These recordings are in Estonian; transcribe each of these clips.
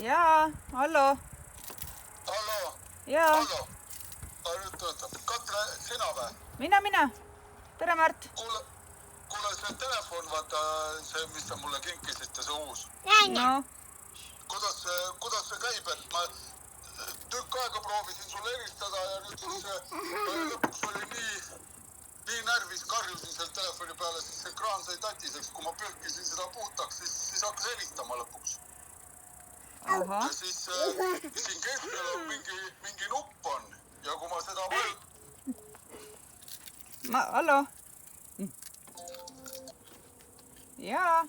Jaa, hallo. Hallo. Jaa. Hallo. Nüüd töötab. Katre, sina või? Mina. Tere, Mart. Kuule, see telefon, vaata see, mis sa mulle kinkisite, see uus. No. Kuidas see käib, et ma tükk aega proovisin sulle helistada ja nüüd siis lõpuks oli nii närvis, karjusin sealt telefoni peale, siis see ekraan sai tatiseks, kui ma pürkisin seda puutaks, siis hakkas helistama lõpuks. Aha. Ja siis siin keskel on mingi nupp on ja kui ma seda Hallo. Jaa.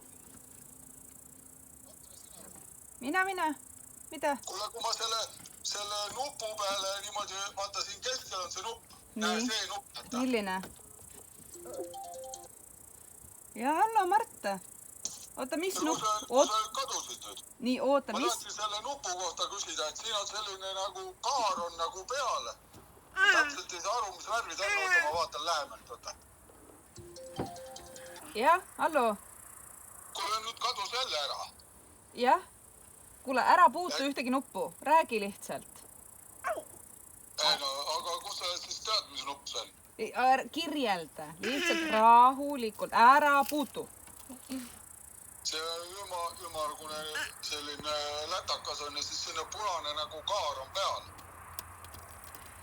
Mina. Mida? Kuule, kui ma selle nupu peale niimoodi, vaata siin keskel on see nupp. Nii. See nupp. Milline? Jaa, hallo, Mart. Oota, mis nupp? Kus sa kadusid nüüd? Nii, oota, Ma mis? tahtsin selle nupu kohta küsida, et siin on selline nagu kaar on nagu peale. Täpselt ei saa aru, mis värvid on, oota, ma vaatan lähemalt, oota. Jah, hallo. Kuule, nüüd kadus jälle ära. Jah. Kuule, ära puutu ühtegi nuppu. Räägi lihtsalt. Ei no, aga kus sa siis tead, mis nupp see on? Kirjelda. Lihtsalt rahulikult. Ära puutu. See ümmargune selline lätakas on ja siis selline punane nagu kaar on peal.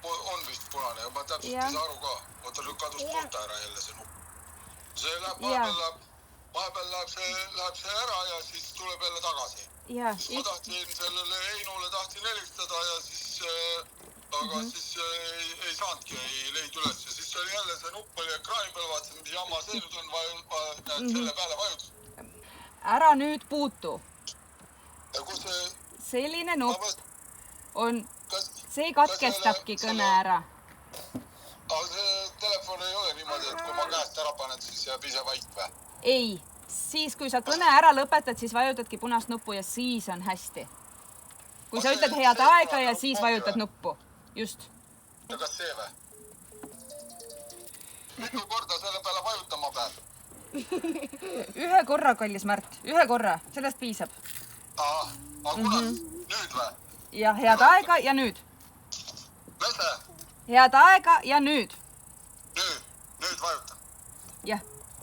On vist punane ja ma täpselt ei saa aru ka. Oota, nüüd kadus pulta ära jälle see nupp. See läheb, vahepeal läheb see ära ja siis tuleb jälle tagasi. Siis ma tahtsin sellele Einule helistada ja siis, aga siis ei saanudki, ei leid üles. Ja siis oli jälle see nupp oli ekraani peal, vaatasin, mis jamma see nüüd on, selle peale vajutus. Ära nüüd puutu. Ja kus see... Selline nupp on... See katkestabki kõne ära. Aga see telefon ei ole niimoodi, et kui ma käest ära panen, siis jääb ise vait või? Ei. Siis, kui sa kõne ära lõpetad, siis vajutadki punast nuppu ja siis on hästi. Kui sa ütled head aega ja siis vajutad nuppu. Just. Ja kas see või? Mitu korda selle peale vajutama peab? Ühe korra, kallis Mart. Ühe korra. Sellest piisab. Aga kunas? Nüüd või? Ja head aega ja nüüd. Mese? Head aega ja nüüd. Nüüd vajutan. Jah.